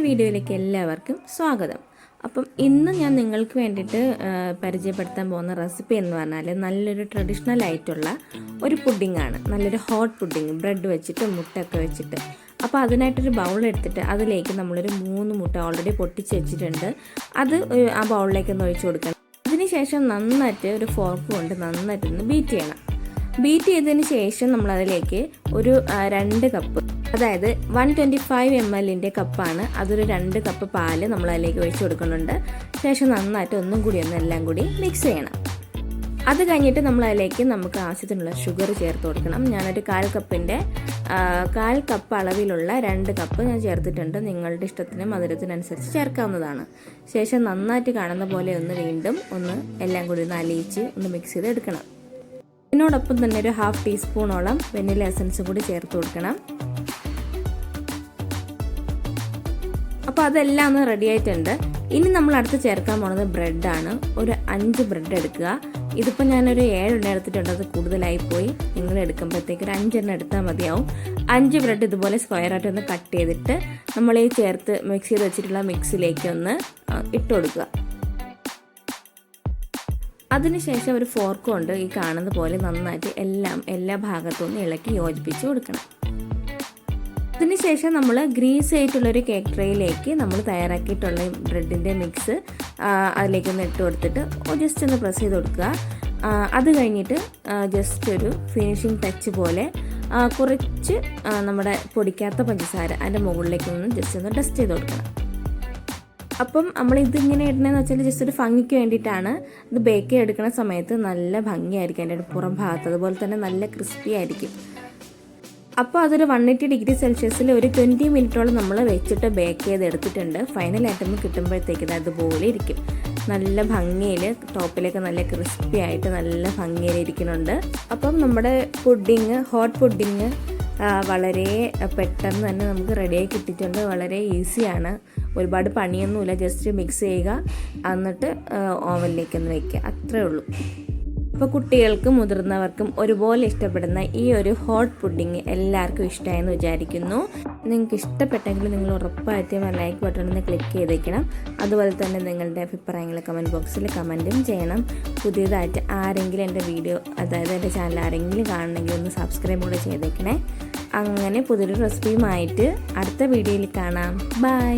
വീഡിയോയിലേക്ക് എല്ലാവർക്കും സ്വാഗതം. അപ്പം ഇന്ന് ഞാൻ നിങ്ങൾക്ക് വേണ്ടിയിട്ട് പരിചയപ്പെടുത്താൻ പോകുന്ന റെസിപ്പി എന്ന് പറഞ്ഞാൽ നല്ലൊരു ട്രഡീഷണൽ ആയിട്ടുള്ള ഒരു പുഡിങ്ങാണ്. നല്ലൊരു ഹോട്ട് പുഡിങ്, ബ്രെഡ് വെച്ചിട്ട് മുട്ടയൊക്കെ വെച്ചിട്ട്. അപ്പോൾ അതിനായിട്ടൊരു ബൗൾ എടുത്തിട്ട് അതിലേക്ക് നമ്മളൊരു 3 മുട്ട ഓൾറെഡി പൊട്ടിച്ച് വെച്ചിട്ടുണ്ട്. അത് ആ ബൗളിലേക്ക് ഒന്ന് ഒഴിച്ചു കൊടുക്കണം. അതിനുശേഷം നന്നായിട്ട് ഒരു ഫോർക്ക് കൊണ്ട് നന്നായിട്ടൊന്ന് ബീറ്റ് ചെയ്യണം. ബീറ്റ് ചെയ്തതിന് ശേഷം നമ്മളതിലേക്ക് ഒരു 2 കപ്പ്, അതായത് 125 ml കപ്പാണ്, അതൊരു 2 കപ്പ് പാല് നമ്മൾ അതിലേക്ക് ഒഴിച്ചു കൊടുക്കുന്നുണ്ട്. ശേഷം നന്നായിട്ട് ഒന്നും കൂടി എല്ലാം കൂടി മിക്സ് ചെയ്യണം. അത് കഴിഞ്ഞിട്ട് നമ്മളതിലേക്ക് നമുക്ക് ആവശ്യത്തിനുള്ള ഷുഗർ ചേർത്ത് കൊടുക്കണം. ഞാനൊരു 1/4 കപ്പ് അളവിലുള്ള 2 കപ്പ് ഞാൻ ചേർത്തിട്ടുണ്ട്. നിങ്ങളുടെ ഇഷ്ടത്തിന് മധുരത്തിനനുസരിച്ച് ചേർക്കാവുന്നതാണ്. ശേഷം നന്നായിട്ട് കാണുന്ന പോലെ വീണ്ടും എല്ലാം കൂടി അലിയിച്ച് മിക്സ് ചെയ്ത് എടുക്കണം. ഇതിനോടൊപ്പം തന്നെ ഒരു 1/2 ടീസ്പൂണോളം വെനില എസൻസ് കൂടി ചേർത്ത് കൊടുക്കണം. അപ്പോൾ അതെല്ലാം റെഡി ആയിട്ടുണ്ട്. ഇനി നമ്മൾ അടുത്ത് ചേർക്കാൻ പോകുന്നത് ബ്രെഡാണ്. ഒരു 5 ബ്രെഡ് എടുക്കുക. ഇതിപ്പോൾ ഞാനൊരു 7 എണ്ണം എടുത്തിട്ടുണ്ട്, അത് കൂടുതലായിപ്പോയി. നിങ്ങൾ എടുക്കുമ്പോഴത്തേക്ക് ഒരു 5 എണ്ണം എടുത്താൽ മതിയാവും. 5 ബ്രെഡ് ഇതുപോലെ സ്ക്വയറായിട്ട് കട്ട് ചെയ്തിട്ട് നമ്മൾ ഈ ചേർത്ത് മിക്സ് ചെയ്ത് വെച്ചിട്ടുള്ള മിക്സിലേക്ക് ഇട്ട് കൊടുക്കുക. അതിനുശേഷം ഒരു ഫോർക്ക് കൊണ്ട് ഈ കാണുന്ന പോലെ നന്നായിട്ട് എല്ലാ ഭാഗത്തും ഇളക്കി യോജിപ്പിച്ച് കൊടുക്കണം. അതിനുശേഷം നമ്മൾ ഗ്രീസ് ആയിട്ടുള്ളൊരു കേക്ക് ട്രേയിലേക്ക് നമ്മൾ തയ്യാറാക്കിയിട്ടുള്ള ബ്രെഡിൻ്റെ മിക്സ് അതിലേക്കൊന്ന് ഇട്ട് കൊടുത്തിട്ട് ജസ്റ്റ് ഒന്ന് പ്രസ് ചെയ്ത് കൊടുക്കുക. അത് കഴിഞ്ഞിട്ട് ജസ്റ്റ് ഒരു ഫിനിഷിങ് ടച്ച് പോലെ കുറച്ച് നമ്മുടെ പൊടിക്കാത്ത പഞ്ചസാര അതിൻ്റെ മുകളിലേക്കൊന്ന് ജസ്റ്റ് ഒന്ന് ഡസ്റ്റ് ചെയ്ത് കൊടുക്കണം. അപ്പം നമ്മൾ ഇതിങ്ങനെ ഇടണമെന്ന് വെച്ചാൽ ജസ്റ്റ് ഒരു ഭംഗിക്ക് വേണ്ടിയിട്ടാണ്. ഇത് ബേക്ക് ചെയ്തെടുക്കുന്ന സമയത്ത് നല്ല ഭംഗിയായിരിക്കും, അതിൻ്റെ പുറം ഭാഗത്ത് അതുപോലെ തന്നെ നല്ല ക്രിസ്പി ആയിരിക്കും. അപ്പോൾ അതൊരു 180 ഡിഗ്രി സെൽഷ്യസിൽ ഒരു 20 മിനിറ്റോളം നമ്മൾ വെച്ചിട്ട് ബേക്ക് ചെയ്തെടുത്തിട്ടുണ്ട്. ഫൈനൽ ഐറ്റം കിട്ടുമ്പോഴത്തേക്ക് അതുപോലെ ഇരിക്കും. നല്ല ഭംഗിയിൽ ടോപ്പിലേക്ക് നല്ല ക്രിസ്പി ആയിട്ട് നല്ല ഭംഗിയിൽ ഇരിക്കുന്നുണ്ട്. അപ്പം നമ്മുടെ പുഡിങ്, ഹോട്ട് പുഡിങ് വളരെ പെട്ടെന്ന് തന്നെ നമുക്ക് റെഡിയായി കിട്ടിയിട്ടുണ്ട്. വളരെ ഈസിയാണ്, ഒരുപാട് പണിയൊന്നുമില്ല. ജസ്റ്റ് മിക്സ് ചെയ്യുക, എന്നിട്ട് ഓവനിലേക്കൊന്ന് വയ്ക്കുക, അത്രേ ഉള്ളൂ. അപ്പോൾ കുട്ടികൾക്കും മുതിർന്നവർക്കും ഒരുപോലെ ഇഷ്ടപ്പെടുന്ന ഈ ഒരു ഹോട്ട് പുഡിങ് എല്ലാവർക്കും ഇഷ്ടമായെന്ന് വിചാരിക്കുന്നു. നിങ്ങൾക്ക് ഇഷ്ടപ്പെട്ടെങ്കിൽ നിങ്ങൾ ഉറപ്പായിട്ടും ലൈക്ക് ബട്ടൺ ഒന്ന് ക്ലിക്ക് ചെയ്തേക്കണം. അതുപോലെ തന്നെ നിങ്ങളുടെ അഭിപ്രായങ്ങൾ കമൻറ്റ് ബോക്സിൽ കമൻറ്റും ചെയ്യണം. പുതിയതായിട്ട് ആരെങ്കിലും എൻ്റെ വീഡിയോ, അതായത് എൻ്റെ ചാനൽ ആരെങ്കിലും കാണണമെങ്കിൽ ഒന്ന് സബ്സ്ക്രൈബ് കൂടെ ചെയ്തേക്കണേ. അങ്ങനെ പുതിയൊരു റെസിപ്പിയുമായിട്ട് അടുത്ത വീഡിയോയിൽ കാണാം. ബൈ.